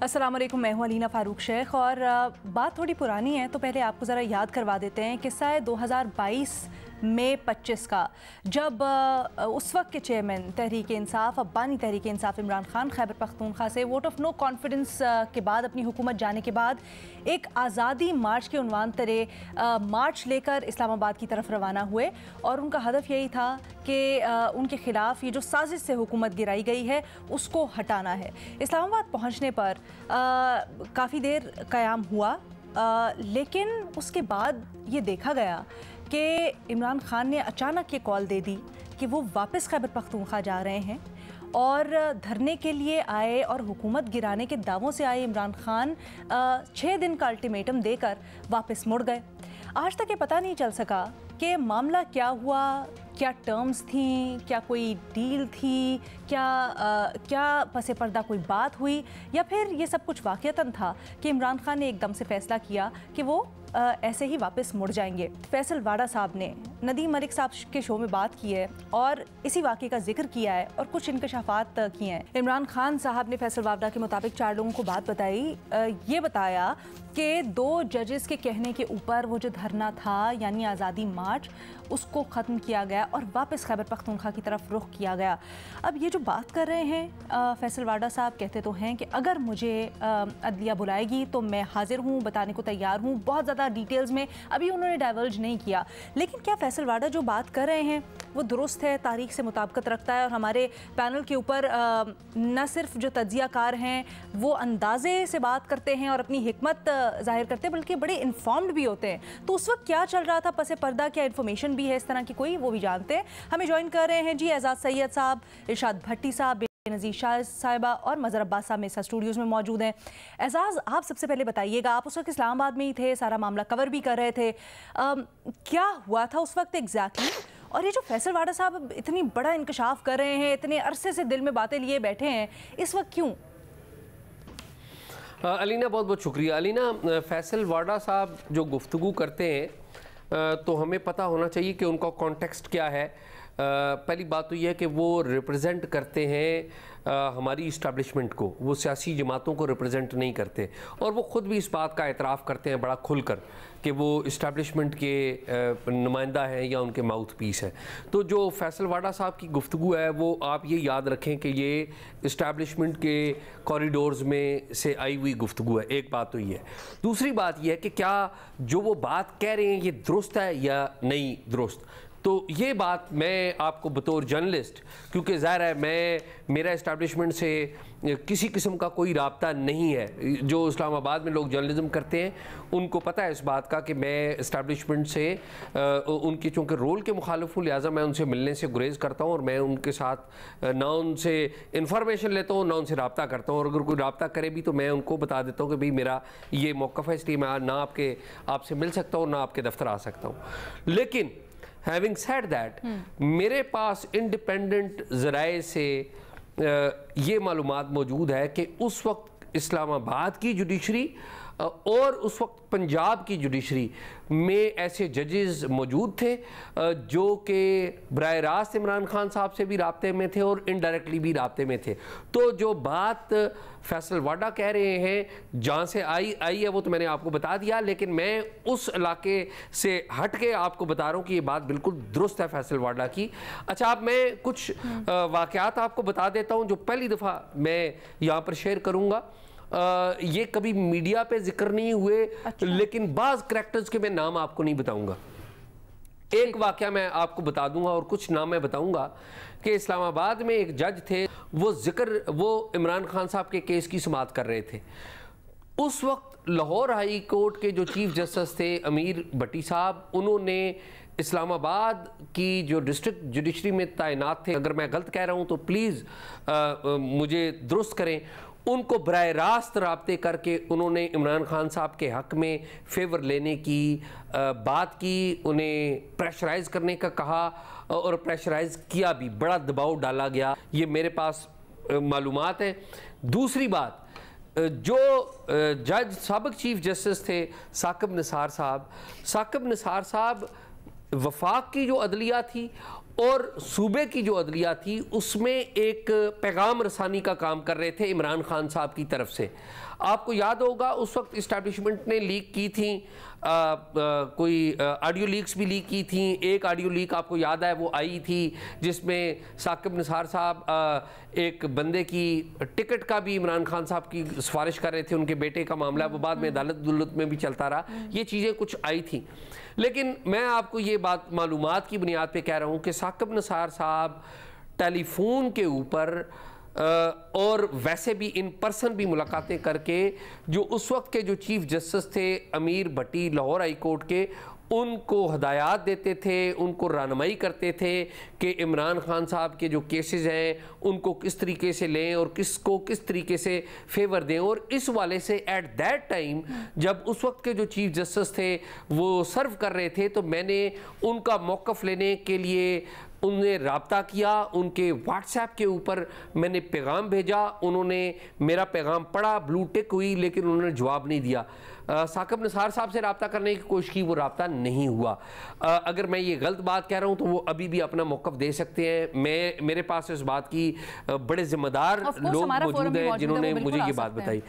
अस्सलाम वालेकुम, मैं हूं अलीना फ़ारूक शेख और बात थोड़ी पुरानी है तो पहले आपको ज़रा याद करवा देते हैं। किस्सा है 2022 मई 25 का, जब उस वक्त के चेयरमैन तहरीक इंसाफ, अब बानी तहरीक इंसाफ इमरान खान खैबर पख्तूनख्वा से वोट ऑफ नो कॉन्फिडेंस के बाद, अपनी हुकूमत जाने के बाद एक आज़ादी मार्च के उन्वान तरे मार्च लेकर इस्लामाबाद की तरफ रवाना हुए और उनका हदफ यही था कि उनके ख़िलाफ़ ये जो साजिश से हुकूमत गिराई गई है उसको हटाना है। इस्लामाबाद पहुँचने पर काफ़ी देर क़याम हुआ, लेकिन उसके बाद ये देखा गया कि इमरान खान ने अचानक ये कॉल दे दी कि वो वापस खैबर पख्तूनख्वा जा रहे हैं और धरने के लिए आए और हुकूमत गिराने के दावों से आए इमरान खान 6 दिन का अल्टीमेटम देकर वापस मुड़ गए। आज तक ये पता नहीं चल सका कि मामला क्या हुआ, क्या टर्म्स थी, क्या कोई डील थी, क्या पसे पर्दा कोई बात हुई, या फिर ये सब कुछ वाक़ियतन था कि इमरान खान ने एकदम से फ़ैसला किया कि वो ऐसे ही वापस मुड़ जाएंगे। फैसल वाडा साहब ने नदीम मलिक साहब के शो में बात की है और इसी वाक़े का जिक्र किया है और कुछ इंकशाफात किए हैं। इमरान खान साहब ने फैसल वाडा के मुताबिक 4 लोगों को बात बताई, ये बताया कि 2 जजेस के कहने के ऊपर वो जो धरना था यानी आज़ादी मार्च, उसको ख़त्म किया गया और वापस खैबर पख्तूनख्वा की तरफ रुख किया गया। अब ये जो बात कर रहे हैं फैसल वाडा साहब, कहते तो हैं कि अगर मुझे अदलिया बुलाएगी तो मैं हाजिर हूँ, बताने को तैयार हूँ। बहुत ज़्यादा डिटेल्स में अभी उन्होंने डाइवर्ज नहीं किया, लेकिन क्या फैसल वाडा जो बात कर रहे हैं वो दुरुस्त है, तारीख से मुताबिकत रखता है और हमारे पैनल के ऊपर न सिर्फ जो तज्ज़ियाकार हैं वो अंदाज़े से बात करते हैं और अपनी हिकमत ज़ाहिर करते हैं, बल्कि बड़े इन्फॉर्म्ड भी होते हैं। तो उस वक्त क्या चल रहा था पसे पर्दा, क्या इन्फॉर्मेशन भी है इस तरह की कोई, वो भी जानते हैं। हमें ज्वाइन कर रहे हैं जी एजाज सैयद साहब, इरशाद भट्टी साहब, नज़ीर शाह साहिबा और मज़हर अब्बास साहब मेरे साथ स्टूडियोज़ में मौजूद हैं। एजाज, आप सबसे पहले बताइएगा, आप उस वक्त इस्लामाबाद में ही थे, सारा मामला कवर भी कर रहे थे, क्या हुआ था उस वक्त एग्जैक्टली? और ये जो फैसल वाडा साहब इतनी बड़ा इंकशाफ कर रहे हैं, इतने अरसे से दिल में बातें लिए बैठे हैं, इस वक्त क्यों? अलीना बहुत बहुत शुक्रिया। अलीना, फैसल वाडा साहब जो गुफ्तगू करते हैं तो हमें पता होना चाहिए कि उनका कॉन्टेक्स्ट क्या है। पहली बात तो यह है कि वो रिप्रेजेंट करते हैं हमारी इस्टेब्लिशमेंट को, वो सियासी जमातों को रिप्रेजेंट नहीं करते और वो ख़ुद भी इस बात का एतराफ़ करते हैं बड़ा खुलकर कि वो इस्टेब्लिशमेंट के नुमाइंदा हैं या उनके माउथ पीस हैं। तो जो फैसल वाडा साहब की गुफ्तगू है वो आप ये याद रखें कि ये इस्टेब्लिशमेंट के कॉरिडोर्स में से आई हुई गुफ्तगू है। एक बात तो ये है। दूसरी बात यह है कि क्या जो वो बात कह रहे हैं ये दुरुस्त है या नहीं दुरुस्त। तो ये बात मैं आपको बतौर जर्नलिस्ट, क्योंकि ज़ाहिर है मेरा इस्टेब्लिशमेंट से किसी किस्म का कोई राब्ता नहीं है, जो इस्लामाबाद में लोग जर्नलिज्म करते हैं उनको पता है इस बात का कि मैं इस्टेब्लिशमेंट से उनके चूँकि रोल के मुखालिफ हूँ, लिहाजा मैं उनसे मिलने से गुरेज करता हूँ और मैं उनके साथ ना उनसे इंफॉर्मेशन लेता हूँ ना उनसे रब्ता करता हूँ, और अगर कोई रब्ता करे भी तो मैं उनको बता देता हूँ कि भाई मेरा ये मौक़िफ़ है, इसलिए मैं ना आपसे मिल सकता हूँ ना आपके दफ्तर आ सकता हूँ। लेकिन हैविंग सेड दैट, मेरे पास इंडिपेंडेंट ज़राए से ये मालूमात मौजूद है कि उस वक्त इस्लामाबाद की जुडिशरी और उस वक्त पंजाब की जुडिशरी में ऐसे जजेस मौजूद थे जो कि बराह रास्त इमरान खान साहब से भी राब्ते में थे और इनडायरेक्टली भी राब्ते में थे। तो जो बात फैसल वाडा कह रहे हैं जहाँ से आई है वो तो मैंने आपको बता दिया, लेकिन मैं उस इलाके से हट के आपको बता रहा हूँ कि ये बात बिल्कुल दुरुस्त है फैसल वाडा की। अच्छा, अब मैं कुछ वाक़यात आपको बता देता हूँ जो पहली दफ़ा मैं यहाँ पर शेयर करूँगा। ये कभी मीडिया पे जिक्र नहीं हुए। अच्छा। लेकिन बाज़ करैक्टर्स के मैं नाम आपको नहीं बताऊंगा। एक वाक़या मैं आपको बता दूंगा और कुछ नाम मैं बताऊंगा कि इस्लामाबाद में एक जज थे, वो इमरान खान साहब के केस की समाअत कर रहे थे। उस वक्त लाहौर हाई कोर्ट के जो चीफ जस्टिस थे अमीर भट्टी साहब, उन्होंने इस्लामाबाद की जो डिस्ट्रिक्ट जुडिशरी में तैनात थे, अगर मैं गलत कह रहा हूँ तो प्लीज़ मुझे दुरुस्त करें, उनको बराह रास्त राब्ते करके उन्होंने इमरान खान साहब के हक़ में फेवर लेने की बात की, उन्हें प्रेशराइज़ करने का कहा और प्रेशराइज़ किया भी, बड़ा दबाव डाला गया। ये मेरे पास मालूमात है। दूसरी बात, जो जज साबिक़ चीफ जस्टिस थे साकिब निसार साहब वफाक की जो अदलिया थी और सूबे की जो अदलिया थी उसमें एक पैगाम रसानी का काम कर रहे थे इमरान खान साहब की तरफ से। आपको याद होगा उस वक्त इस्टेब्लिशमेंट ने लीक की थी, कोई ऑडियो लीक्स भी लीक की थी। एक ऑडियो लीक आपको याद है वो आई थी जिसमें साकिब निसार साहब एक बंदे की टिकट का भी इमरान खान साहब की सिफारिश कर रहे थे, उनके बेटे का मामला, वो बाद में अदालत में भी चलता रहा। ये चीज़ें कुछ आई थी, लेकिन मैं आपको ये बात मालूमात की बुनियाद पे कह रहा हूँ कि साकिब निसार साहब टेलीफोन के ऊपर और वैसे भी इन पर्सन भी मुलाकातें करके जो उस वक्त के जो चीफ जस्टिस थे अमीर भट्टी लाहौर हाई कोर्ट के, उनको हदायत देते थे, उनको रहनुमाई करते थे कि इमरान खान साहब के जो केसेस हैं उनको किस तरीके से लें और किसको किस तरीके से फेवर दें। और इस वाले से एट दैट टाइम जब उस वक्त के जो चीफ जस्टिस थे वो सर्व कर रहे थे, तो मैंने उनका मौक़िफ़ लेने के लिए उनने रब्ता किया, उनके व्हाट्सएप के ऊपर मैंने पैगाम भेजा, उन्होंने मेरा पैगाम पढ़ा, ब्लू टिक हुई, लेकिन उन्होंने जवाब नहीं दिया। साकिब निसार साहब से रब्ता करने की कोशिश की, वो रब्ता नहीं हुआ। अगर मैं ये गलत बात कह रहा हूँ तो वो अभी भी अपना मौक़िफ़ दे सकते हैं। मेरे पास इस बात की बड़े जिम्मेदार लोग मौजूद हैं जिन्होंने मुझे ये बात बताई।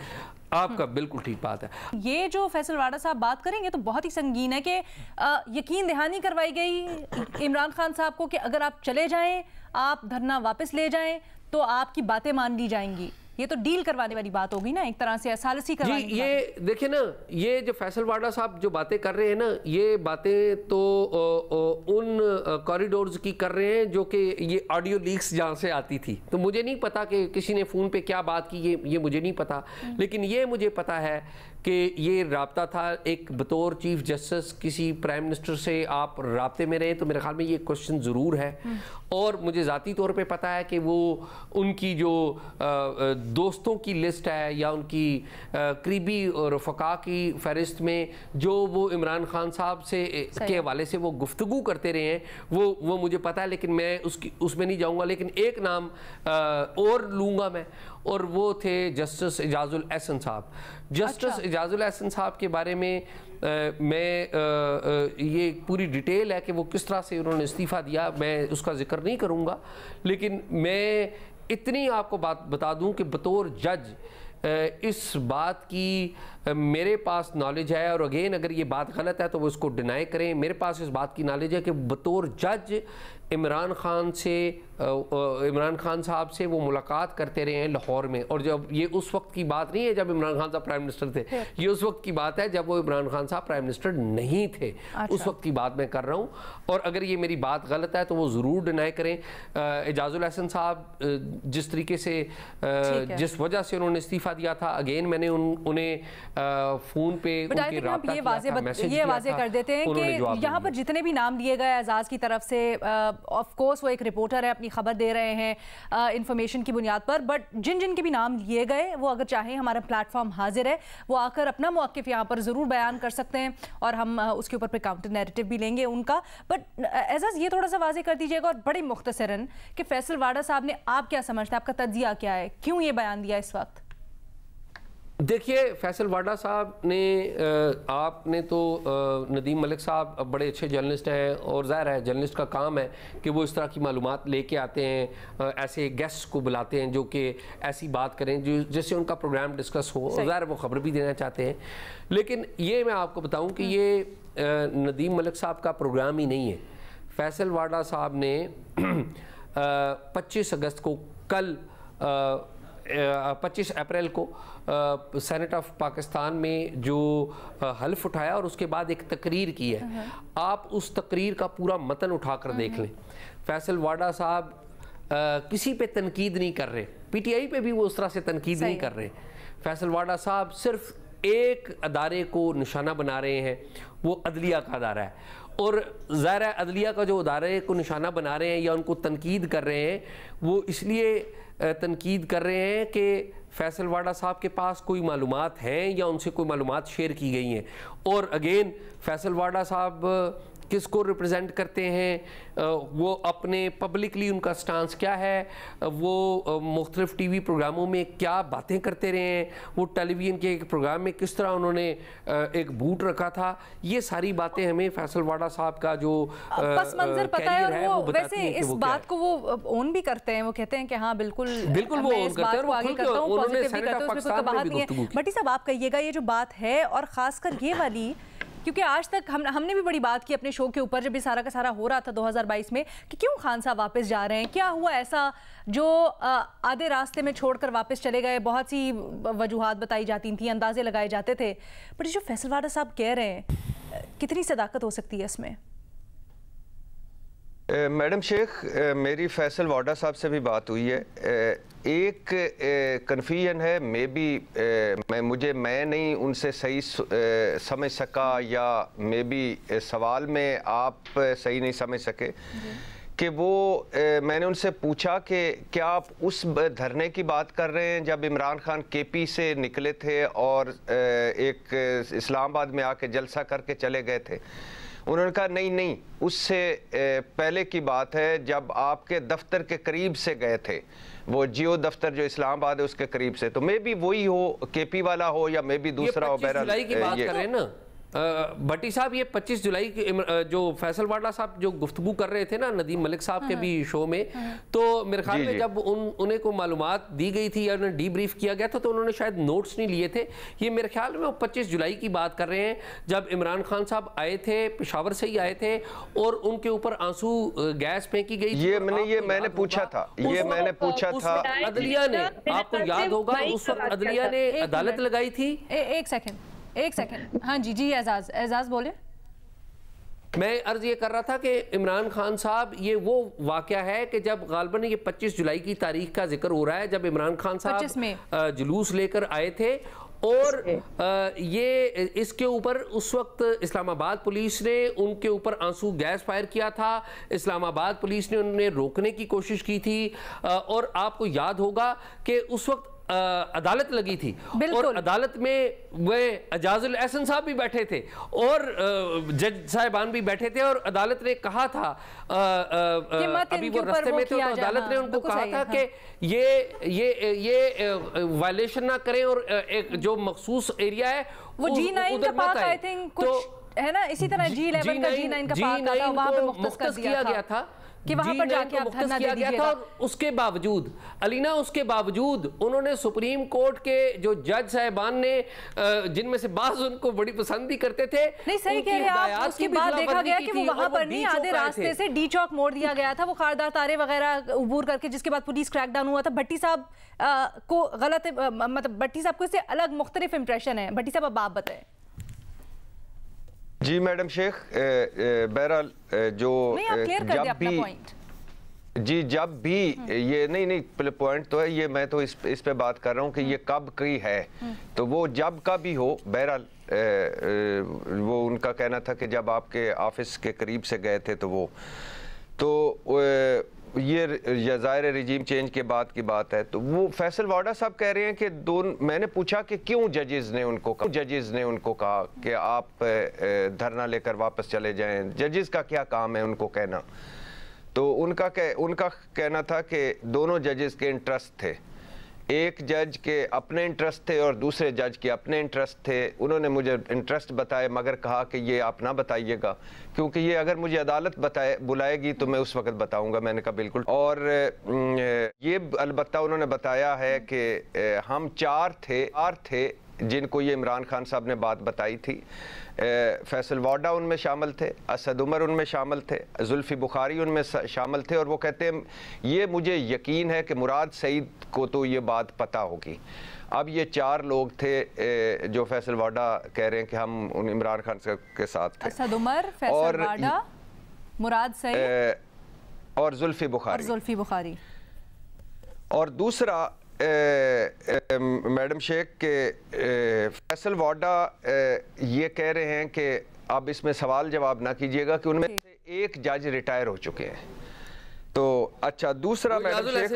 आपका बिल्कुल ठीक बात है। ये जो फैसल वाडा साहब बात करेंगे तो बहुत ही संगीन है कि यकीन दहानी करवाई गई इमरान खान साहब को कि अगर आप चले जाएं, आप धरना वापस ले जाएं तो आपकी बातें मान ली जाएंगी। ये तो डील करवाने वाली बात होगी ना, एक तरह से सालसी करवाने जी। ये देखिए ना, ये जो फैसल वाडा साहब जो बातें कर रहे हैं ना, ये बातें तो उन कॉरिडोर्स की कर रहे हैं जो कि ये ऑडियो लीक्स जहाँ से आती थी। तो मुझे नहीं पता कि किसी ने फ़ोन पे क्या बात की, ये मुझे नहीं पता, लेकिन ये मुझे पता है कि ये राब्ता था एक बतौर चीफ जस्टिस किसी प्राइम मिनिस्टर से आप राब्ते में रहे, तो मेरे ख्याल में ये क्वेश्चन ज़रूर है। और मुझे ज़ाती तौर पे पता है कि वो उनकी जो दोस्तों की लिस्ट है या उनकी करीबी और रफ़का की फ़हरिस्त में जो वो इमरान खान साहब से के हवाले से वो गुफ्तगू करते रहे हैं, वो मुझे पता है, लेकिन मैं उसमें नहीं जाऊँगा। लेकिन एक नाम और लूँगा मैं, और वो थे जस्टिस एजाजुल एहसन साहब। जस्टिस एजाजुल एहसन साहब के बारे में मैं ये पूरी डिटेल है कि वो किस तरह से उन्होंने इस्तीफ़ा दिया, मैं उसका जिक्र नहीं करूँगा, लेकिन मैं इतनी आपको बात बता दूं कि बतौर जज इस बात की मेरे पास नॉलेज है, और अगेन अगर ये बात गलत है तो वो इसको डिनाई करें। मेरे पास इस बात की नॉलेज है कि बतौर जज इमरान खान साहब से वो मुलाकात करते रहे हैं लाहौर में। और जब ये उस वक्त की बात नहीं है जब इमरान खान साहब प्राइम मिनिस्टर थे, ये उस वक्त की बात है जब वो इमरान खान साहब प्राइम मिनिस्टर नहीं थे। अच्छा। उस वक्त की बात मैं कर रहा हूँ, और अगर ये मेरी बात गलत है तो वो ज़रूर डिनाई करें। एजाजुल एहसन साहब जिस तरीके से जिस वजह से उन्होंने इस्तीफ़ा दिया था, अगेन मैंने उन्हें फ़ोन पे ये वाज़े कर देते हैं कि यहाँ पर जितने भी नाम लिए गए एजाज की तरफ से, ऑफ कोर्स वो एक रिपोर्टर है, अपनी खबर दे रहे हैं इंफॉर्मेशन की बुनियाद पर, बट जिन के भी नाम लिए गए वो अगर चाहें हमारा प्लेटफॉर्म हाजिर है, वो आकर अपना मौक़िफ़ यहाँ पर ज़रूर बयान कर सकते हैं और हम उसके ऊपर काउंटर नैरेटिव भी लेंगे उनका। बट एजाज ये थोड़ा सा वाज़े कर दीजिएगा और बड़ी मुख्तसरन कि फैसल वाडा साहब ने, आप क्या समझते हैं, आपका तज्जिया क्या है, क्यों ये बयान दिया इस वक्त? देखिए, फैसल वाडा साहब ने, आपने तो नदीम मलिक साहब बड़े अच्छे जर्नलिस्ट हैं, और ज़ाहिर है जर्नलिस्ट का काम है कि वो इस तरह की मालूमात लेके आते हैं, ऐसे गेस्ट को बुलाते हैं जो कि ऐसी बात करें जो जिससे उनका प्रोग्राम डिस्कस हो, और ज़ाहिर वो ख़बर भी देना चाहते हैं। लेकिन ये मैं आपको बताऊँ कि ये नदीम मलिक साहब का प्रोग्राम ही नहीं है। फैसल वाडा साहब ने 25 अगस्त को, कल 25 अप्रैल को सेनेट ऑफ पाकिस्तान में जो हल्फ उठाया और उसके बाद एक तकरीर की है। आप उस तकरीर का पूरा मतन उठाकर देख लें। फैसल वाडा साहब किसी पे तनकीद नहीं कर रहे, पीटीआई पे भी वो उस तरह से तनकीद नहीं कर रहे। फैसल वाडा साहब सिर्फ एक अदारे को निशाना बना रहे हैं, वो अदलिया का अदारा है, और ज़ाहिर है अदलिया का जो अदारे को निशाना बना रहे हैं या उनको तनकीद कर रहे हैं, वो इसलिए तनकीद कर रहे हैं कि फैसल वाडा साहब के पास कोई मालूमात हैं या उनसे कोई मालूमात शेयर की गई हैं। और अगेन फैसल वाडा साहब किसको रिप्रेजेंट करते हैं, वो अपने पब्लिकली उनका स्टांस क्या है, वो मुख्तलिफ टीवी प्रोग्रामों में क्या बातें करते रहे हैं, वो टेलीविज़न के एक प्रोग्राम में किस तरह उन्होंने एक बूट रखा था, ये सारी बातें हमें फैसल वाडा साहब का जो पस मंजर पता है। और वो वैसे इस वो बात को वो ओन भी करते हैं, वो कहते हैं कि हाँ बिल्कुल वो ओन करते हैं, आगे करता हूँ, पॉजिटिवली करता हूँ, उसमें कोई बात नहीं है। भट्टी साहब आप कहिएगा ये जो बात है, और खासकर ये वाली, क्योंकि आज तक हमने भी बड़ी बात की अपने शो के ऊपर जब ये सारा का सारा हो रहा था 2022 में, कि क्यों खान साहब वापस जा रहे हैं, क्या हुआ ऐसा जो आधे रास्ते में छोड़कर वापस चले गए। बहुत सी वजूहात बताई जाती थी, अंदाजे लगाए जाते थे, बट जो फैसल वाडा साहब कह रहे हैं, कितनी सदाकत हो सकती है इसमें? मैडम शेख, मेरी फैसल वाडा साहब से भी बात हुई है। एक कन्फ्यूजन है, मैं नहीं उनसे सही समझ सका, या मे बी सवाल में आप सही नहीं समझ सके कि वो मैंने उनसे पूछा कि क्या आप उस धरने की बात कर रहे हैं जब इमरान खान केपी से निकले थे और एक इस्लामाबाद में आके जलसा करके चले गए थे। उन्होंने कहा नहीं, उससे पहले की बात है जब आपके दफ्तर के करीब से गए थे, वो जियो दफ्तर जो इस्लामाबाद है उसके करीब से, तो मे भी वही हो, केपी वाला हो, या मे भी दूसरा हो। 25 जुलाई की बात कर रहे हैं ना भट्टी साहब, ये 25 जुलाई की जो फैसल वाडा साहब जो गुफ्तगू कर रहे थे ना नदीम मलिक साहब के भी शो में, तो मेरे ख्याल में जब उन्हें को मालूमात दी गई थी या उन्हें डीब्रीफ किया गया था, तो उन्होंने शायद नोट्स नहीं लिए थे। ये मेरे ख्याल में वो 25 जुलाई की बात कर रहे हैं जब इमरान खान साहब आए थे, पेशावर से ही आए थे, और उनके ऊपर आंसू गैस फेंकी गई थी। ये मैंने पूछा था, अदलिया ने, आपको याद होगा उस वक्त अदलिया ने अदालत लगाई थी। एक सेकंड, हाँ जी एजाज बोले। मैं अर्ज ये कर रहा था कि इमरान खान साहब, ये वो वाकया है कि जब गालबन ये 25 जुलाई की तारीख का जिक्र हो रहा है, जब इमरान खान साहब जुलूस लेकर आए थे, और ये इसके ऊपर उस वक्त इस्लामाबाद पुलिस ने उनके ऊपर आंसू गैस फायर किया था। इस्लामाबाद पुलिस ने उन्हें रोकने की कोशिश की थी, और आपको याद होगा कि उस वक्त अदालत लगी थी, और अदालत में वे एजाजुल एहसन साहब भी बैठे थे और जज साहिबान भी बैठे थे, और अदालत ने कहा था अभी वो रास्ते में थे, तो अदालत ने उनको कहा था कि ये वायलेशन ना करें, और एक जो मखसूस एरिया है वो G9 का पार्क, आई थिंक कुछ है ना, इसी तरह G11 का G9 का पार्क था, वहां पे मुख्तस किया गया था कि वहां पर जाके आप धरना दे दीजिएगा। और उसके बावजूद अलीना, उसके बावजूद उन्होंने सुप्रीम कोर्ट के जो जज साहिबान ने, जिनमें से बाज उनको बड़ी पसंद भी करते थे, नहीं सही कह रहे हैं आप, उसके बाद देखा गया कि वो वहां पर नहीं, आधे रास्ते से डी चौक मोड़ दिया गया था, वो खारदार तारे वगैरह उबूर करके, जिसके बाद पुलिस क्रैकडाउन हुआ था। भट्टी साहब को गलत, मतलब भट्टी साहब को इससे अलग मुख्तलिफ इंप्रेशन है। भट्टी साहब अब आप बताएं। जी मैडम शेख, बहरहाल जो जब भी ये नहीं पॉइंट तो है ये, मैं तो इस पे बात कर रहा हूँ कि ये कब की है, तो वो जब का भी हो, बहरहाल वो उनका कहना था कि जब आपके ऑफिस के करीब से गए थे, तो ये ज़ाहिर रिजीम चेंज के बाद की बात है। तो वो फैसल वाडा साहब कह रहे हैं कि मैंने पूछा कि क्यों जजेस ने उनको कहा कि आप धरना लेकर वापस चले जाएं, जजेस का क्या काम है उनको कहना। तो उनका कहना था कि दोनों जजेस के इंटरेस्ट थे, एक जज के अपने इंटरेस्ट थे और दूसरे जज के अपने इंटरेस्ट थे। उन्होंने मुझे इंटरेस्ट बताए, मगर कहा कि ये आप ना बताइएगा, क्योंकि ये अगर मुझे अदालत बुलाएगी तो मैं उस वक्त बताऊंगा। मैंने कहा बिल्कुल। और ये अलबत्ता उन्होंने बताया है कि हम चार थे जिनको ये इमरान खान साहब ने बात बताई थी। फैसल वाडा उनमें शामिल थे, असद उमर उनमें शामिल थे, जुल्फी बुखारी उनमें शामिल थे, और वो कहते हैं ये मुझे यकीन है कि मुराद सईद को तो ये बात पता होगी। अब ये चार लोग थे जो फैसल वाडा कह रहे हैं कि हम उन इमरान खान के साथ थे। असद उमर, फैसल वाडा, मुराद सईद और जुल्फी बुखारी। और दूसरा मैडम शेख के फैसल वाडा ये कह रहे हैं कि आप इसमें सवाल जवाब ना कीजिएगा कि उनमें से एक जज रिटायर हो चुके हैं। तो अच्छा, दूसरा मैडम शेख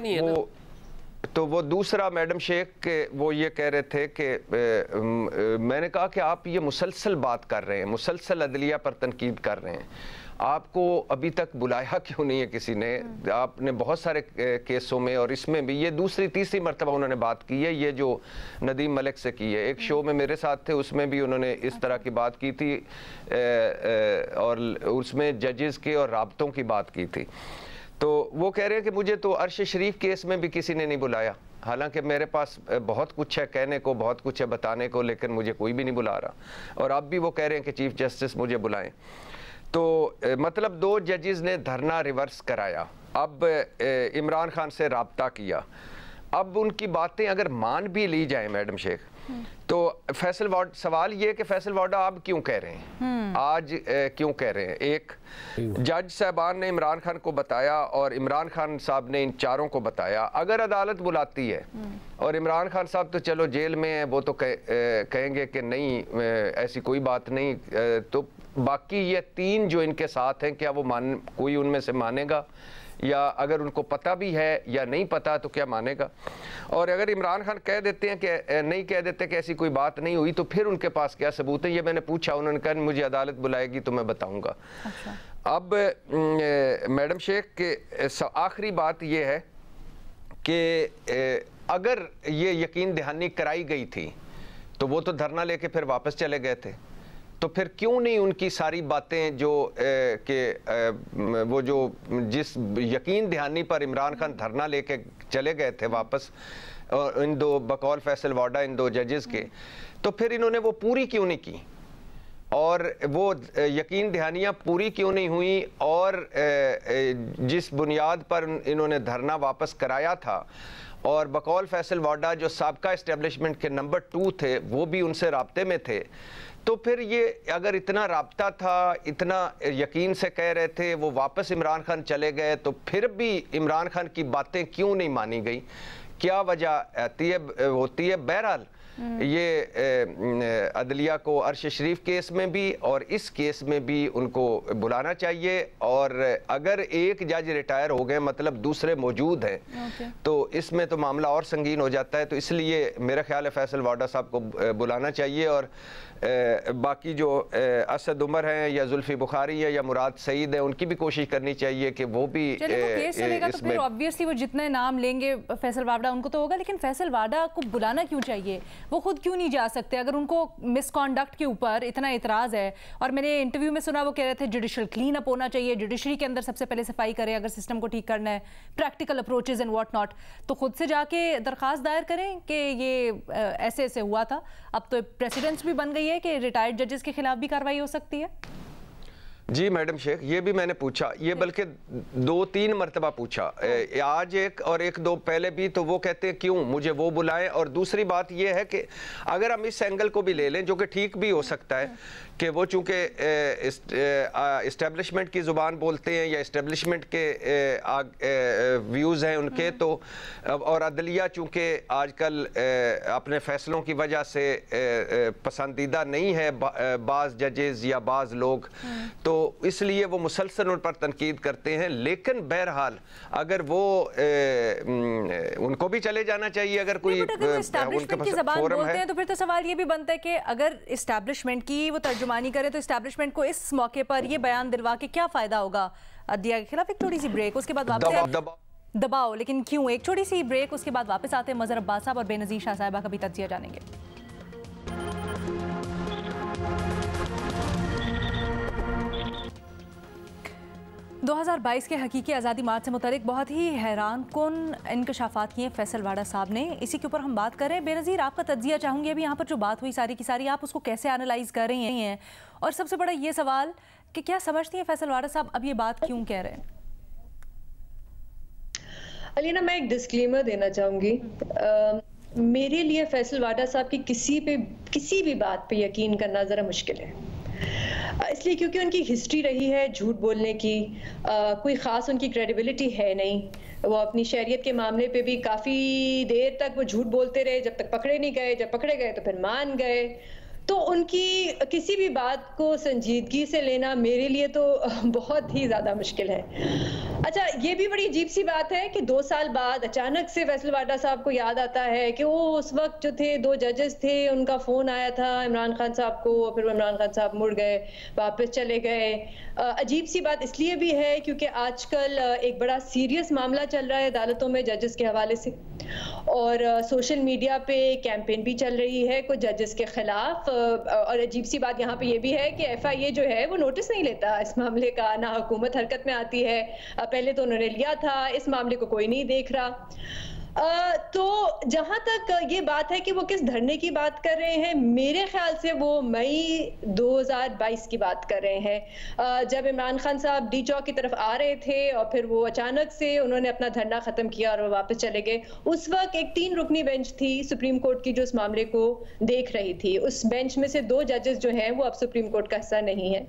वो दूसरा मैडम शेख के वो ये कह रहे थे कि मैंने कहा कि आप ये मुसलसल बात कर रहे हैं, मुसलसल अदलिया पर तनकीद कर रहे हैं। आपको अभी तक बुलाया क्यों नहीं है किसी ने? आपने बहुत सारे केसों में और इसमें भी ये दूसरी तीसरी मरतबा उन्होंने बात की है, ये जो नदीम मलिक से की है। एक शो में मेरे साथ थे, उसमें भी उन्होंने इस तरह की बात की थी और उसमें जजेस के और राबतों की बात की थी। तो वो कह रहे हैं कि मुझे तो अर्श शरीफ केस में भी किसी ने नहीं बुलाया, हालांकि मेरे पास बहुत कुछ है कहने को, बहुत कुछ है बताने को, लेकिन मुझे कोई भी नहीं बुला रहा। और अब भी वो कह रहे हैं कि चीफ जस्टिस मुझे बुलाएं। तो मतलब 2 जजेस ने धरना रिवर्स कराया, अब इमरान खान से राब्ता किया। अब उनकी बातें अगर मान भी ली जाए मैडम शेख, तो फैसल वार्ड, सवाल ये कि फैसल वार्डा आप क्यों कह रहे हैं आज, क्यों कह रहे हैं? एक जज साहबान ने इमरान खान को बताया और इमरान खान साहब ने इन चारों को बताया। अगर अदालत बुलाती है और इमरान खान साहब तो चलो जेल में है, वो तो कहेंगे कि नहीं ऐसी कोई बात नहीं, तो बाकी ये 3 जो इनके साथ हैं, क्या वो कोई उनमें से मानेगा? या अगर उनको पता भी है या नहीं पता तो क्या मानेगा? और अगर इमरान खान कह देते हैं कि नहीं, कह देते कि ऐसी कोई बात नहीं हुई, तो फिर उनके पास क्या सबूत है? ये मैंने पूछा, उन्होंने कहा मुझे अदालत बुलाएगी तो मैं बताऊंगा। अच्छा। अब मैडम शेख के आखिरी बात ये है कि अगर ये यकीन दहानी कराई गई थी तो वो तो धरना लेके फिर वापस चले गए थे, तो फिर क्यों नहीं उनकी सारी बातें जो वो जो जिस यकीन दहानी पर इमरान खान धरना लेके चले गए थे वापस, इन 2 बकौल फैसल वार्डा, इन 2 जजेस के, तो फिर इन्होंने वो पूरी क्यों नहीं की? और वो यकीन दहानियाँ पूरी क्यों नहीं हुई? और जिस बुनियाद पर इन्होंने धरना वापस कराया था, और बकौल फैसल वार्डा जो साबका इस्टेब्लिशमेंट के नंबर 2 थे, वो भी उनसे राब्ते में थे, तो फिर ये अगर इतना राब्ता था, इतना यकीन से कह रहे थे, वो वापस इमरान खान चले गए, तो फिर भी इमरान खान की बातें क्यों नहीं मानी गई? क्या वजह होती है? बहरहाल ये अदलिया को अर्श शरीफ केस में भी और इस केस में भी उनको बुलाना चाहिए, और अगर एक जज रिटायर हो गए मतलब दूसरे मौजूद हैं, तो इसमें तो मामला और संगीन हो जाता है। तो इसलिए मेरा ख्याल है फैसल वार्डा साहब को बुलाना चाहिए, और बाकी जो असद उमर हैं या जुल्फी बुखारी है या मुराद सईद है, उनकी भी कोशिश करनी चाहिए कि वो भी केस चलेगा तो फिर ऑब्वियसली वो जितने नाम लेंगे फैसल वार्डा उनको तो होगा, लेकिन फैसल वार्डा को बुलाना क्यों चाहिए? वो खुद क्यों नहीं जा सकते? अगर उनको मिसकॉन्डक्ट के ऊपर इतना इतराज़ है, और मैंने इंटरव्यू में सुना वो कह रहे थे जुडिशल क्लीन अप होना चाहिए, जुडिशरी के अंदर सबसे पहले सफाई करें अगर सिस्टम को ठीक करना है, practical approaches and what not, तो खुद से जाके दरख्वास्त दायर करें कि ये ऐसे ऐसे हुआ था। अब तो प्रेसिडेंट्स भी बन गई है कि रिटायर्ड जजेस के खिलाफ भी कार्रवाई हो सकती है। जी मैडम शेख, ये भी मैंने पूछा, ये बल्कि 2-3 मरतबा पूछा, आज एक और 1-2 पहले भी, तो वो कहते हैं क्यों मुझे वो बुलाएं। और दूसरी बात ये है कि अगर हम इस एंगल को भी ले लें, जो कि ठीक भी हो सकता है कि वो चूँकि इस्टेब्लिशमेंट की ज़ुबान बोलते हैं या इस्टेब्लिशमेंट के व्यूज़ हैं उनके, तो और अदलिया चूँकि आजकल अपने फ़ैसलों की वजह से पसंदीदा नहीं है बाज़ जजेस या बाज़ लोग, तो इसलिए वो मुसलसल उन पर तनकीद करते हैं। लेकिन बहरहाल अगर वो उनको भी चले जाना चाहिए, अगर कोई उनके पास फोरम है, तो फिर तो सवाल ये भी बनता है कि अगर इस्टेब्लिशमेंट की वो तर्जुमानी करे तो इस्टेब्लिशमेंट को इस मौके पर ये बयान दिलवा के क्या फायदा होगा अदलिया के खिलाफ? एक छोटी सी ब्रेक, उसके बाद वापस दबाओ, लेकिन क्यों? एक छोटी सी ब्रेक, उसके बाद वापस आते हैं। मजहर अब्बास साहब और बेनज़ीर शाह साहिबा का भी तज्जिया जानेंगे। 2022 के हकीकी आज़ादी मार्च से मुतालिक बहुत ही हैरान कुन इंकशाफात किए फैसल वाडा साहब ने, इसी के ऊपर हम बात कर रहे हैं। बेनज़ीर, आपका तज्जिया चाहूँगी, अभी यहाँ पर जो बात हुई सारी की सारी, आप उसको कैसे एनालाइज कर रही हैं? और सबसे बड़ा ये सवाल कि क्या समझती हैं फैसल वाडा साहब अब ये बात क्यों कह रहे हैं? अलीना, मैं एक डिस्क्लेमर देना चाहूँगी। मेरे लिए फैसल वाडा साहब की किसी भी बात पे यकीन करना ज़रा मुश्किल है, इसलिए क्योंकि उनकी हिस्ट्री रही है झूठ बोलने की, कोई ख़ास उनकी क्रेडिबिलिटी है नहीं। वो अपनी शरीयत के मामले पे भी काफ़ी देर तक वो झूठ बोलते रहे, जब तक पकड़े नहीं गए, जब पकड़े गए तो फिर मान गए। तो उनकी किसी भी बात को संजीदगी से लेना मेरे लिए तो बहुत ही ज़्यादा मुश्किल है। अच्छा, ये भी बड़ी अजीब सी बात है कि 2 साल बाद अचानक से फैसल वाडा साहब को याद आता है कि वो उस वक्त जो थे 2 जजेस थे, उनका फोन आया था इमरान खान साहब को, फिर वो इमरान खान साहब मुड़ गए, वापस चले गए। अजीब सी बात इसलिए भी है क्योंकि आजकल एक बड़ा सीरियस मामला चल रहा है अदालतों में जजेस के हवाले से, और सोशल मीडिया पे कैंपेन भी चल रही है कुछ जजेस के खिलाफ। और अजीब सी बात यहाँ पे ये भी है कि FIA जो है वो नोटिस नहीं लेता इस मामले का, ना हुकूमत हरकत में आती है। पहले तो उन्होंने लिया था, इस मामले को कोई नहीं देख रहा। तो जहां तक ये बात है कि वो किस धरने की बात कर रहे हैं, मेरे ख्याल से वो मई 2022 की बात कर रहे हैं, जब इमरान खान साहब डी चौक की तरफ आ रहे थे और फिर वो अचानक से उन्होंने अपना धरना खत्म किया और वो वापस चले गए। उस वक्त एक 3 रुकनी बेंच थी सुप्रीम कोर्ट की जो इस मामले को देख रही थी। उस बेंच में से 2 जजेस जो हैं वो अब सुप्रीम कोर्ट का हिस्सा नहीं है।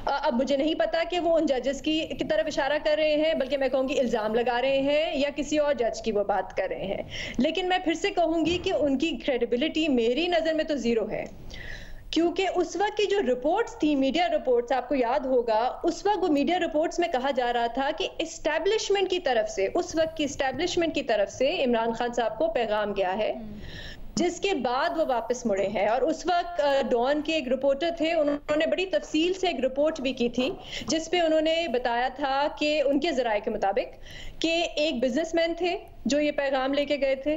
अब मुझे नहीं पता कि वो उन जजेस की तरफ इशारा कर रहे हैं, बल्कि मैं कहूँगी इल्जाम लगा रहे हैं, या किसी और जज की वो बात कर रहे हैं। लेकिन मैं फिर से कहूंगी कि उनकी क्रेडिबिलिटी मेरी नजर में तो जीरो है, क्योंकि उस वक्त की जो रिपोर्ट्स थी, मीडिया रिपोर्ट्स, आपको याद होगा उस वक्त वो मीडिया रिपोर्ट्स में कहा जा रहा था कि एस्टैब्लिशमेंट की तरफ से, उस वक्त की एस्टैब्लिशमेंट की तरफ से इमरान खान साहब को पैगाम गया है, जिसके बाद वो वापस मुड़े हैं। और उस वक्त डॉन के एक रिपोर्टर थे, उन्होंने बड़ी तफसील से एक रिपोर्ट भी की थी जिसपे उन्होंने बताया था कि उनके ज़राए के मुताबिक कि एक बिजनेसमैन थे जो ये पैगाम लेके गए थे,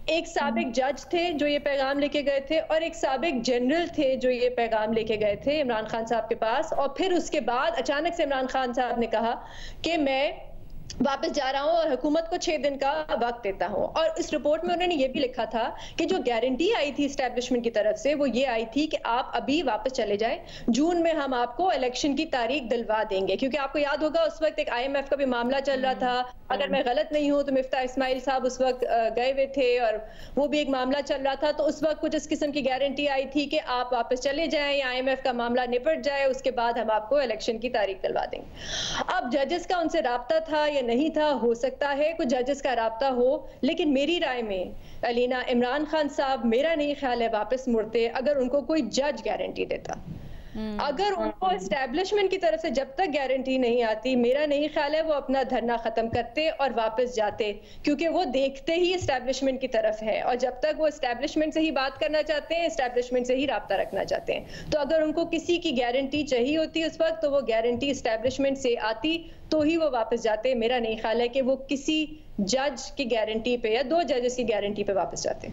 एक साबिक जज थे जो ये पैगाम लेके गए थे, और एक साबिक जनरल थे जो ये पैगाम लेके गए थे इमरान खान साहब के पास। और फिर उसके बाद अचानक से इमरान खान साहब ने कहा कि मैं वापस जा रहा हूं और हुकूमत को 6 दिन का वक्त देता हूं। और इस रिपोर्ट में उन्होंने ये भी लिखा था कि जो गारंटी आई थी एस्टैब्लिशमेंट की तरफ से वो ये आई थी कि आप अभी वापस चले जाएं, जून में हम आपको इलेक्शन की तारीख दिलवा देंगे। क्योंकि आपको याद होगा उस वक्त एक IMF का भी मामला चल रहा था, अगर मैं गलत नहीं हूं तो मिफ्ता इस्माइल साहब उस वक्त गए हुए थे और वो भी एक मामला चल रहा था। तो उस वक्त कुछ इस किस्म की गारंटी आई थी कि आप वापस चले जाएं या IMF का मामला निपट जाए, उसके बाद हम आपको इलेक्शन की तारीख दिलवा देंगे। अब जजेस का उनसे राब्ता था या नहीं था, हो सकता है कुछ जजेस का राब्ता हो, लेकिन मेरी राय में अलीना, इमरान खान साहब मेरा नहीं ख्याल है वापस मुड़ते अगर उनको कोई जज गारंटी देता। अगर उनको एस्टैब्लिशमेंट की तरफ से जब तक गारंटी नहीं आती, मेरा नहीं ख्याल है वो अपना धरना खत्म करते और वापस जाते, क्योंकि वो देखते ही एस्टैब्लिशमेंट की तरफ है। और जब तक वो एस्टैब्लिशमेंट से ही बात करना चाहते हैं, एस्टैब्लिशमेंट से ही राब्ता रखना चाहते हैं। तो अगर उनको किसी की गारंटी चाहिए होती उस वक्त, तो वो गारंटी एस्टैब्लिशमेंट से आती तो ही वो वापस जाते। मेरा नहीं ख्याल है कि वो किसी जज की गारंटी पे या 2 जजेस की गारंटी पे वापस जाते।